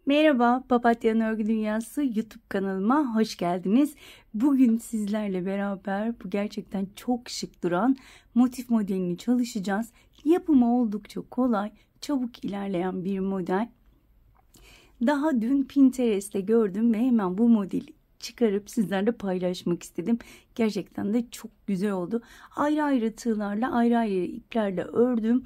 Merhaba, Papatya Örgü Dünyası YouTube kanalıma hoş geldiniz. Bugün sizlerle beraber bu gerçekten çok şık duran motif modelini çalışacağız. Yapımı oldukça kolay, çabuk ilerleyen bir model. Daha dün Pinterest'te gördüm ve hemen bu modeli çıkarıp sizlerle paylaşmak istedim. Gerçekten de çok güzel oldu. Ayrı ayrı tığlarla, ayrı ayrı iplerle ördüm.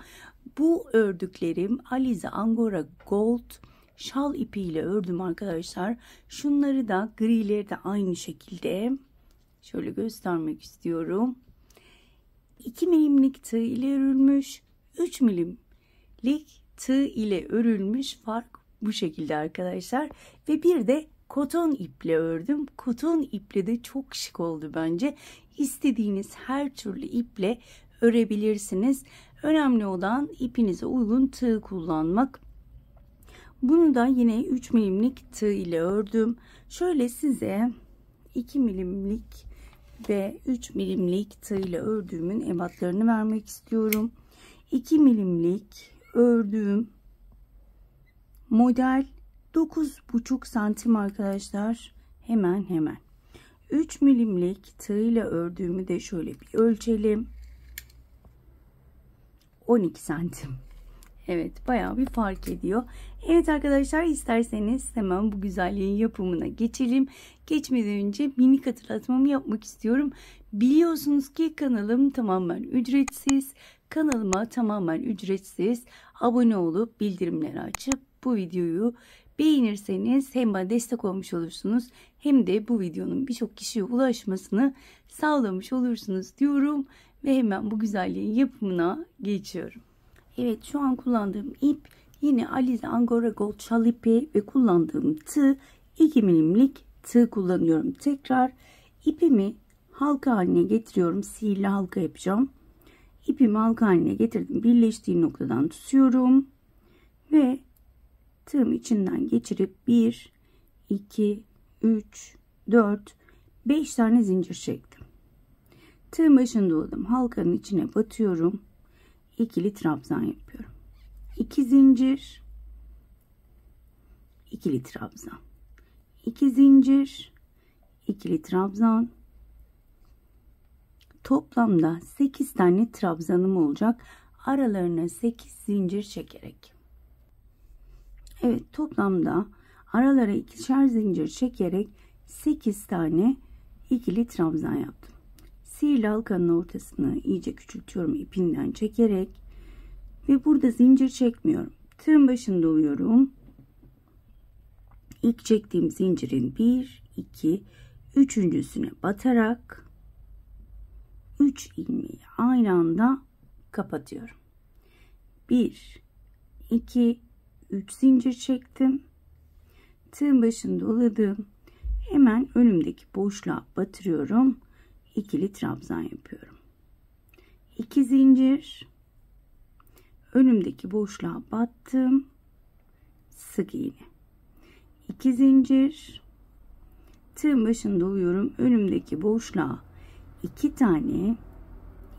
Bu ördüklerim Alize Angora Gold şal ipiyle ördüm arkadaşlar. Şunları da grileri de aynı şekilde şöyle göstermek istiyorum. 2 milimlik tığ ile örülmüş, 3 milimlik tığ ile örülmüş, fark bu şekilde arkadaşlar. Ve bir de koton iple ördüm. Koton iple de çok şık oldu bence. İstediğiniz her türlü iple örebilirsiniz. Önemli olan ipinize uygun tığ kullanmak. Bunu da yine 3 milimlik tığ ile ördüm. Şöyle size 2 milimlik ve 3 milimlik tığ ile ördüğümün ebatlarını vermek istiyorum. 2 milimlik ördüğüm model 9,5 santim arkadaşlar. Hemen 3 milimlik tığ ile ördüğümü de şöyle bir ölçelim. 12 santim. Evet, bayağı bir fark ediyor. Evet arkadaşlar, isterseniz hemen bu güzelliğin yapımına geçelim. Geçmeden önce minik hatırlatmamı yapmak istiyorum. Biliyorsunuz ki kanalım tamamen ücretsiz. Kanalıma tamamen ücretsiz abone olup bildirimleri açıp bu videoyu beğenirseniz hem bana destek olmuş olursunuz hem de bu videonun birçok kişiye ulaşmasını sağlamış olursunuz diyorum ve hemen bu güzelliğin yapımına geçiyorum. Evet, şu an kullandığım ip yine Alize Angora Gold şal ipi ve kullandığım tığ 2 milimlik tığ kullanıyorum. Tekrar ipimi halka haline getiriyorum. Sihirli halka yapacağım. İpimi halka haline getirdim. Birleştiği noktadan tutuyorum. Ve tığım içinden geçirip 1, 2, 3, 4, 5 tane zincir çektim. Tığın başını doladım. Halkanın içine batıyorum. İkili trabzan yapıyorum. 2 zincir, ikili trabzan, 2 zincir, ikili trabzan. Toplamda 8 tane trabzanım olacak. Aralarına 8 zincir çekerek. Evet, toplamda aralara ikişer zincir çekerek 8 tane ikili trabzan yaptım. Sihirli halkanın ortasını iyice küçültüyorum ipinden çekerek ve burada zincir çekmiyorum. Tığın başını doluyorum. İlk çektiğim zincirin 1, 2, üçüncüsüne batarak 3 ilmeği aynı anda kapatıyorum. 1, 2, 3 zincir çektim. Tığın başını doladım. Hemen önümdeki boşluğa batırıyorum. İkili trabzan yapıyorum. 2 zincir, önümdeki boşluğa battım, sık iğne, 2 zincir, tığın başını doluyorum, önümdeki boşluğa 2 tane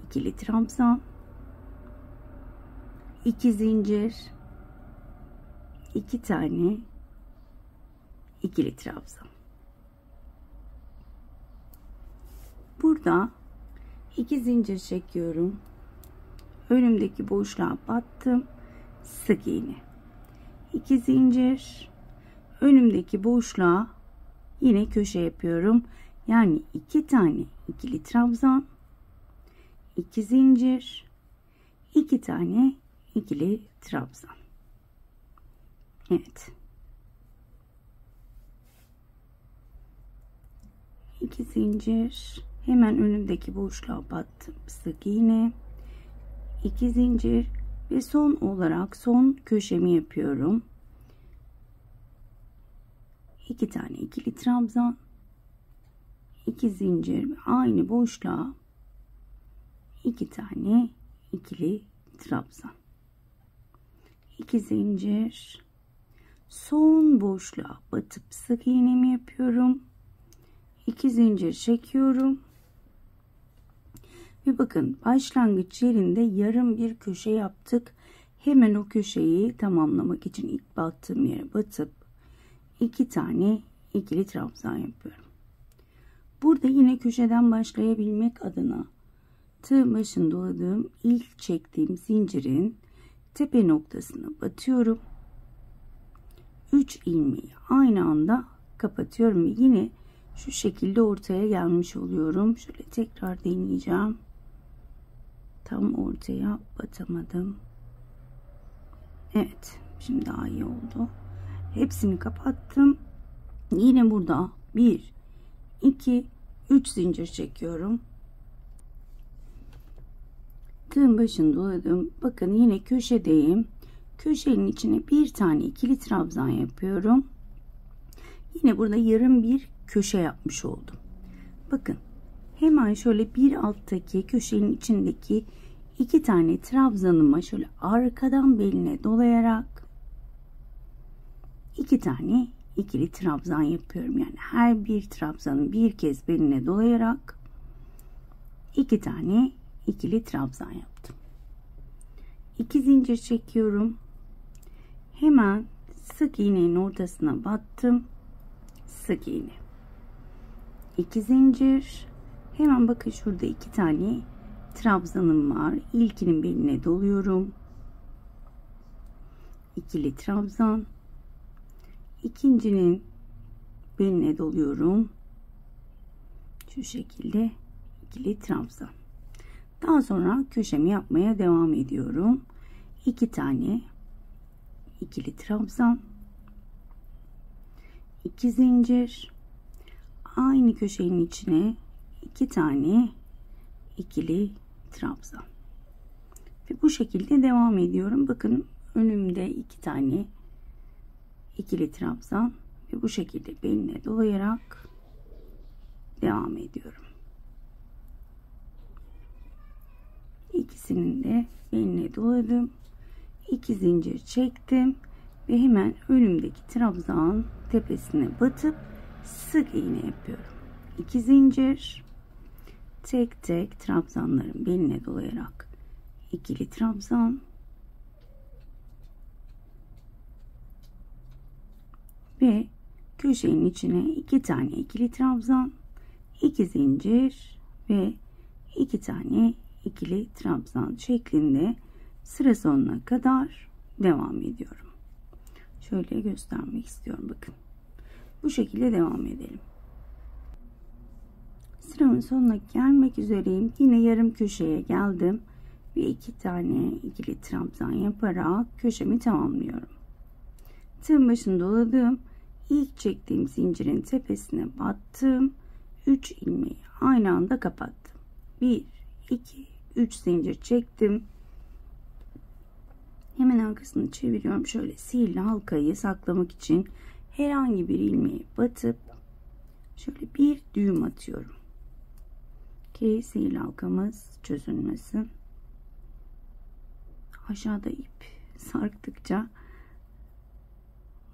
ikili trabzan, 2 zincir, 2 tane ikili trabzan. Burada 2 zincir çekiyorum. Önümdeki boşluğa battım. Sık iğne. 2 zincir. Önümdeki boşluğa yine köşe yapıyorum. Yani 2 tane ikili trabzan. 2 zincir. 2 tane ikili trabzan. Evet. 2 zincir. Hemen önümdeki boşluğa battım. Sık iğne, 2 zincir ve son olarak son köşemi yapıyorum. 2 tane ikili trabzan, 2 zincir ve aynı boşluğa 2 tane ikili trabzan, 2 zincir, son boşluğa batıp sık iğnemi yapıyorum. 2 zincir çekiyorum. Ve bakın, başlangıç yerinde yarım bir köşe yaptık. Hemen o köşeyi tamamlamak için ilk battığım yere batıp 2 tane ikili trabzan yapıyorum. Burada yine köşeden başlayabilmek adına tığ başını doladığım ilk çektiğim zincirin tepe noktasına batıyorum. 3 ilmeği aynı anda kapatıyorum ve yine şu şekilde ortaya gelmiş oluyorum. Şöyle tekrar deneyeceğim. Tam ortaya batamadım. Evet, şimdi daha iyi oldu. Hepsini kapattım. Yine burada 1 2 3 zincir çekiyorum. Tığın başını doladım. Bakın yine köşedeyim. Köşenin içine bir tane ikili trabzan yapıyorum. Yine burada yarım bir köşe yapmış oldum. Bakın hemen şöyle bir alttaki köşenin içindeki 2 tane trabzanıma şöyle arkadan beline dolayarak 2 tane ikili trabzan yapıyorum. Yani her bir trabzanı bir kez beline dolayarak 2 tane ikili trabzan yaptım. 2 zincir çekiyorum. Hemen sık iğnenin ortasına battım. Sık iğne. 2 zincir. Hemen bakın şurada 2 tane trabzanım var. İlkinin beline doluyorum. İkili trabzan. İkincinin beline doluyorum. Şu şekilde ikili trabzan. Daha sonra köşemi yapmaya devam ediyorum. 2 tane ikili trabzan, 2 zincir, aynı köşenin içine 2 tane ikili trabzan ve bu şekilde devam ediyorum. Bakın önümde 2 tane ikili trabzan ve bu şekilde beline dolayarak devam ediyorum. İkisinin de beline doladım. 2 zincir çektim ve hemen önümdeki trabzan tepesine batıp sık iğne yapıyorum. 2 zincir, tek tek trabzanların beline dolayarak ikili trabzan ve köşenin içine 2 tane ikili trabzan, 2 zincir ve 2 tane ikili trabzan şeklinde sıra sonuna kadar devam ediyorum. Şöyle göstermek istiyorum. Bakın. Bu şekilde devam edelim. Sıramın sonuna gelmek üzereyim. Yine yarım köşeye geldim. Ve 2 tane ikili trabzan yaparak köşemi tamamlıyorum. Tığın başını doladım. İlk çektiğim zincirin tepesine battım. 3 ilmeği aynı anda kapattım. 1, 2, 3 zincir çektim. Hemen arkasını çeviriyorum. Şöyle sihirli halkayı saklamak için herhangi bir ilmeğe batıp şöyle bir düğüm atıyorum ki sihirli halkamız çözülmesin. Aşağıda ip sarktıkça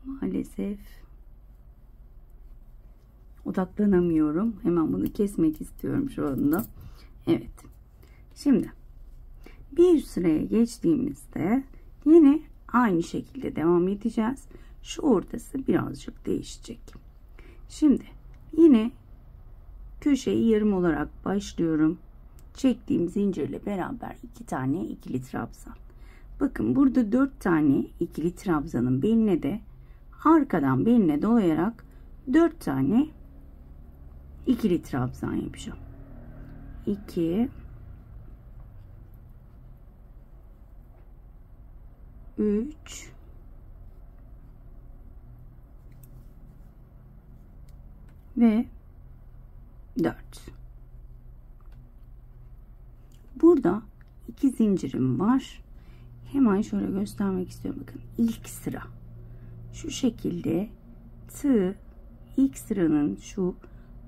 maalesef odaklanamıyorum. Hemen bunu kesmek istiyorum şu anda. Evet. Şimdi bir sıraya geçtiğimizde yine aynı şekilde devam edeceğiz. Şu ortası birazcık değişecek. Şimdi yine köşeyi yarım olarak başlıyorum. Çektiğim zincirle beraber 2 tane ikili trabzan. Bakın burada 4 tane ikili trabzanın beline de arkadan beline dolayarak 4 tane ikili trabzan yapacağım. 2 3 ve 4. Burada 2 zincirim var. Hemen şöyle göstermek istiyorum. Bakın ilk sıra şu şekilde tığ ilk sıranın şu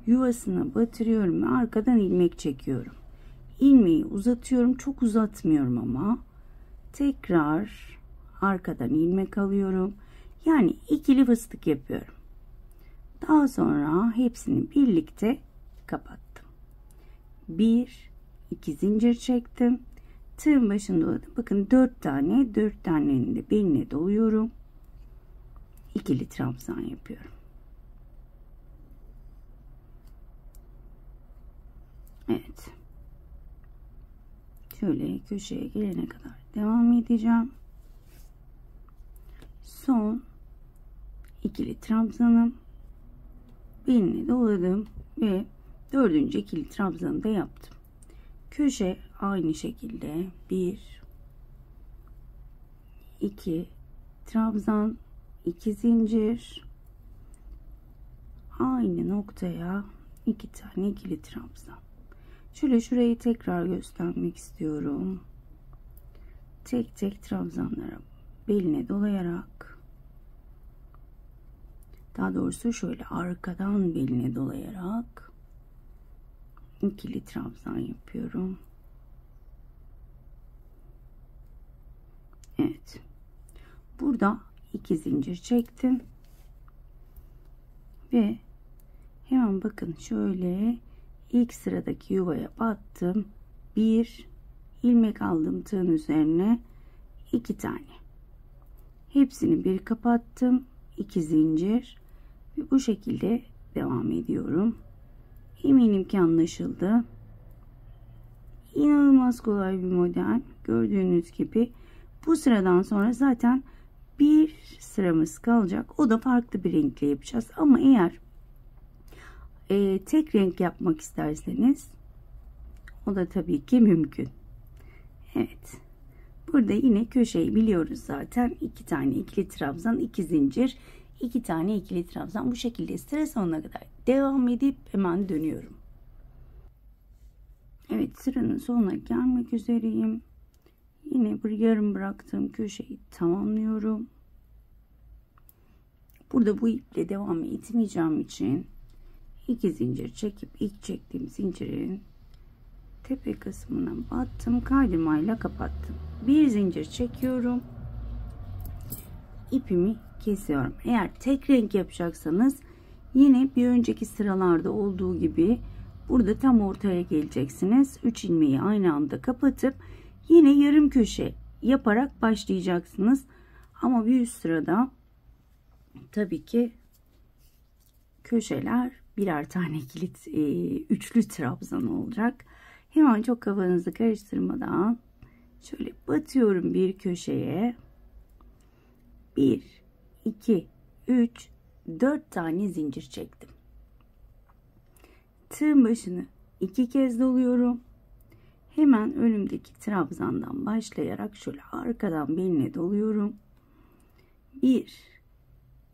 yuvasına batırıyorum ve arkadan ilmek çekiyorum. İlmeği uzatıyorum. Çok uzatmıyorum ama tekrar arkadan ilmek alıyorum. Yani ikili fıstık yapıyorum. Daha sonra hepsini birlikte kapattım. 1 2 zincir çektim. Tığın başını doladım. Bakın 4 tane, 4 tanenin de beline doluyorum. ikili trabzan yapıyorum. Evet. Şöyle köşeye gelene kadar devam edeceğim. Son ikili trabzanım, belini doladım ve dördüncü ikili trabzanı da yaptım. Köşe aynı şekilde 1 2 trabzan, 2 zincir, aynı noktaya 2 tane ikili trabzan. Şöyle şurayı tekrar göstermek istiyorum. Tek tek trabzanlara beline dolayarak, daha doğrusu şöyle arkadan beline dolayarak ikili trabzan yapıyorum. Evet. Burada 2 zincir çektim ve hemen bakın şöyle ilk sıradaki yuvaya battım. Bir ilmek aldım tığın üzerine, 2 tane. Hepsini bir kapattım. 2 zincir ve bu şekilde devam ediyorum. Eminim ki anlaşıldı. İnanılmaz kolay bir model. Gördüğünüz gibi bu sıradan sonra zaten bir sıramız kalacak. O da farklı bir renkle yapacağız. Ama eğer tek renk yapmak isterseniz o da tabii ki mümkün. Evet. Burada yine köşeyi biliyoruz zaten. 2 tane ikili trabzan, 2 zincir, 2 tane ikili trabzan. Bu şekilde sıra sonuna kadar devam edip hemen dönüyorum. Evet, sıranın sonuna gelmek üzereyim. Yine bir yarım bıraktığım köşeyi tamamlıyorum. Burada bu iple devam etmeyeceğim için 2 zincir çekip ilk çektiğim zincirin tepe kısmına battım, kaydırmayla kapattım. Bir zincir çekiyorum, ipimi kesiyorum. Eğer tek renk yapacaksanız yine bir önceki sıralarda olduğu gibi burada tam ortaya geleceksiniz. 3 ilmeği aynı anda kapatıp yine yarım köşe yaparak başlayacaksınız. Ama bir üst sırada tabii ki köşeler birer tane kilit üçlü trabzan olacak. Hemen çok kafanızı karıştırmadan şöyle batıyorum bir köşeye. 1 2 3 4 tane zincir çektim. Tığın başını 2 kez doluyorum. Hemen önümdeki trabzandan başlayarak şöyle arkadan beline doluyorum. 1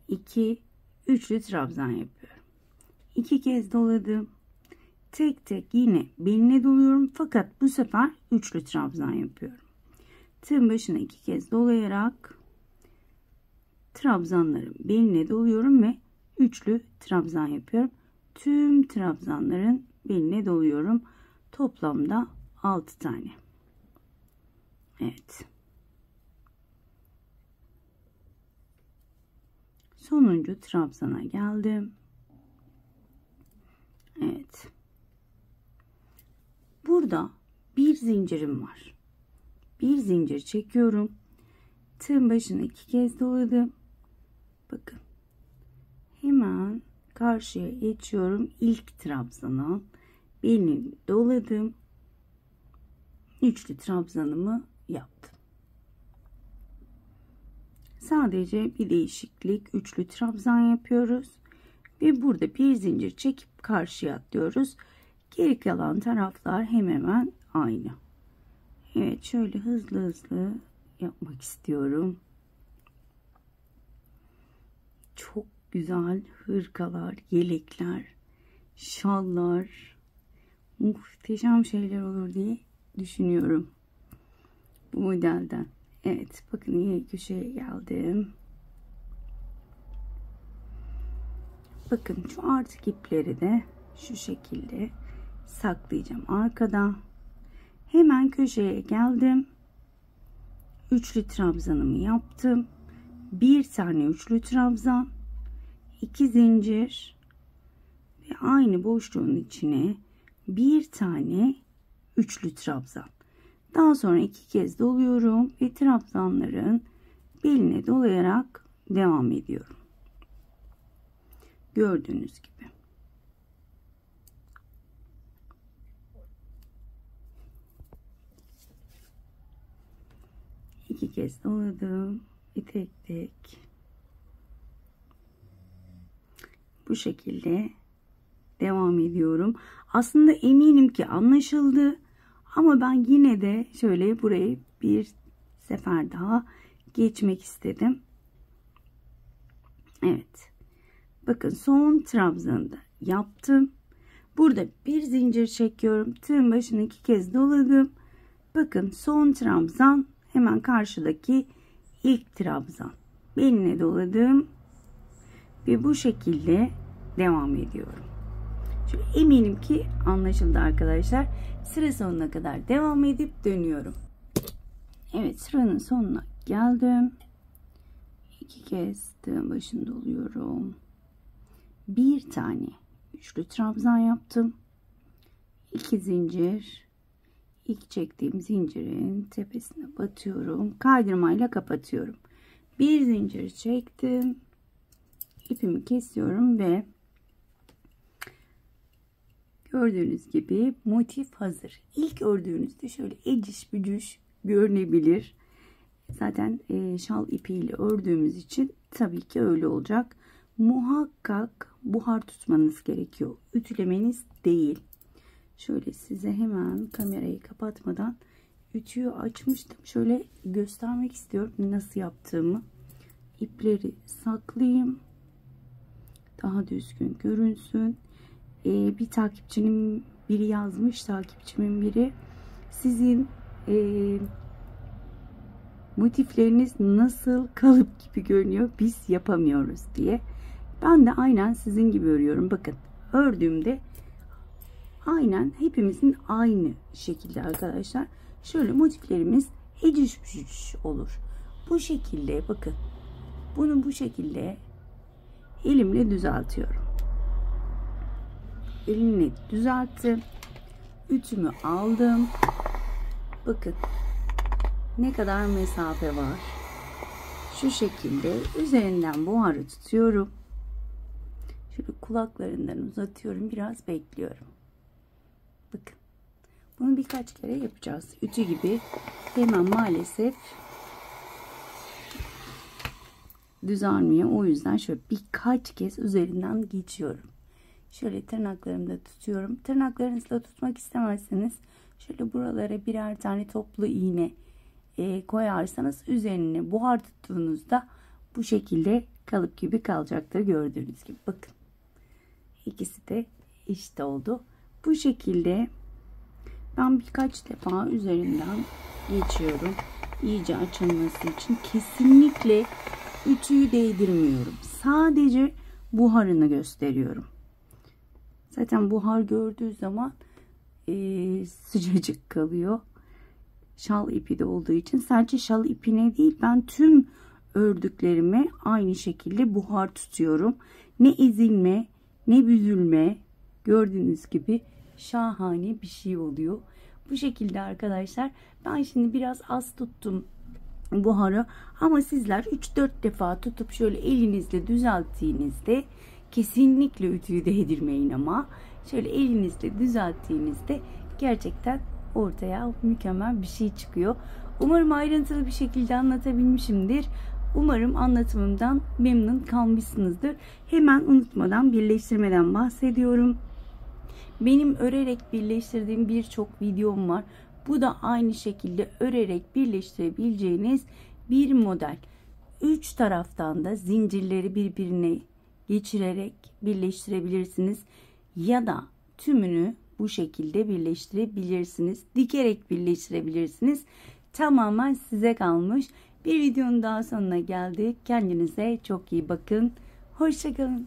2 üçlü trabzan yapıyorum. 2 kez doladım. Tek tek yine beline doluyorum, fakat bu sefer üçlü trabzan yapıyorum. Tığın başına 2 kez dolayarak trabzanların beline doluyorum ve üçlü trabzan yapıyorum. Tüm trabzanların beline doluyorum. Toplamda 6 tane. Evet. Sonuncu trabzana geldim. Evet. Burada bir zincirim var. Bir zincir çekiyorum. Tığın başına 2 kez doladım. Bakın. Hemen karşıya geçiyorum. İlk trabzana belini doladım. Üçlü trabzanımı yaptım. Sadece bir değişiklik, üçlü trabzan yapıyoruz ve burada bir zincir çekip karşıya atlıyoruz. Geri kalan taraflar hemen aynı. Evet, şöyle hızlı hızlı yapmak istiyorum. Çok güzel hırkalar, yelekler, şallar, muhteşem şeyler olur diye düşünüyorum bu modelden. Evet, bakın yine köşeye geldim. Bakın şu artık ipleri de şu şekilde saklayacağım arkada. Hemen köşeye geldim. Üçlü trabzanımı yaptım. Bir tane üçlü trabzan, 2 zincir ve aynı boşluğun içine bir tane üçlü trabzan. Daha sonra 2 kez doluyorum ve trabzanların beline dolayarak devam ediyorum. Gördüğünüz gibi. İki kez doladım. Tek tek. Bu şekilde devam ediyorum. Aslında eminim ki anlaşıldı. Ama ben yine de şöyle burayı bir sefer daha geçmek istedim. Evet. Bakın son trabzanı da yaptım. Burada bir zincir çekiyorum. Tığın başını 2 kez doladım. Bakın son trabzan hemen karşıdaki ilk trabzan. Beline doladım. Ve bu şekilde devam ediyorum. Şöyle eminim ki anlaşıldı arkadaşlar. Sıra sonuna kadar devam edip dönüyorum. Evet, sıranın sonuna geldim. 2 kez tığın başını doluyorum. Bir tane üçlü trabzan yaptım. 2 zincir. İlk çektiğim zincirin tepesine batıyorum. Kaydırmayla kapatıyorum. Bir zincir çektim. İpimi kesiyorum ve gördüğünüz gibi motif hazır. İlk ördüğünüzde şöyle eciş bücüş görünebilir. Zaten şal ipiyle ördüğümüz için tabii ki öyle olacak. Muhakkak buhar tutmanız gerekiyor. Ütülemeniz değil. Şöyle size hemen kamerayı kapatmadan ütüyü açmıştım. Şöyle göstermek istiyorum nasıl yaptığımı. İpleri saklayayım. Daha düzgün görünsün. Bir takipçinin biri yazmış, takipçimin biri sizin motifleriniz nasıl kalıp gibi görünüyor, biz yapamıyoruz diye. Ben de aynen sizin gibi örüyorum. Bakın ördüğümde aynen hepimizin aynı şekilde arkadaşlar. Şöyle motiflerimiz eciş bücüş olur. Bu şekilde bakın. Bunu bu şekilde elimle düzeltiyorum. Elimle düzelttim. Ütümü aldım. Bakın ne kadar mesafe var. Şu şekilde üzerinden buharı tutuyorum. Şöyle kulaklarından uzatıyorum. Biraz bekliyorum. Bakın. Bunu birkaç kere yapacağız. Ütü gibi hemen maalesef düzelmiyor. O yüzden şöyle birkaç kez üzerinden geçiyorum. Şöyle tırnaklarımda tutuyorum. Tırnaklarınızla tutmak istemezseniz şöyle buralara birer tane toplu iğne koyarsanız üzerine buhar tuttuğunuzda bu şekilde kalıp gibi kalacaktır. Gördüğünüz gibi bakın. İkisi de eşit oldu. Bu şekilde ben birkaç defa üzerinden geçiyorum. İyice açılması için kesinlikle ütüyü değdirmiyorum. Sadece buharını gösteriyorum. Zaten buhar gördüğü zaman sıcacık kalıyor. Şal ipi de olduğu için sadece şal ipine değil, ben tüm ördüklerime aynı şekilde buhar tutuyorum. Ne ezilme ne büzülme, gördüğünüz gibi şahane bir şey oluyor. Bu şekilde arkadaşlar, ben şimdi biraz az tuttum buharı ama sizler 3-4 defa tutup şöyle elinizle düzelttiğinizde, kesinlikle ütüyü değdirmeyin ama şöyle elinizle düzelttiğinizde gerçekten ortaya mükemmel bir şey çıkıyor. Umarım ayrıntılı bir şekilde anlatabilmişimdir. Umarım anlatımımdan memnun kalmışsınızdır. Hemen unutmadan birleştirmeden bahsediyorum. Benim örerek birleştirdiğim birçok videom var. Bu da aynı şekilde örerek birleştirebileceğiniz bir model. 3 taraftan da zincirleri birbirine geçirerek birleştirebilirsiniz. Ya da tümünü bu şekilde birleştirebilirsiniz. Dikerek birleştirebilirsiniz. Tamamen size kalmış. Bir videonun daha sonuna geldik. Kendinize çok iyi bakın. Hoşça kalın.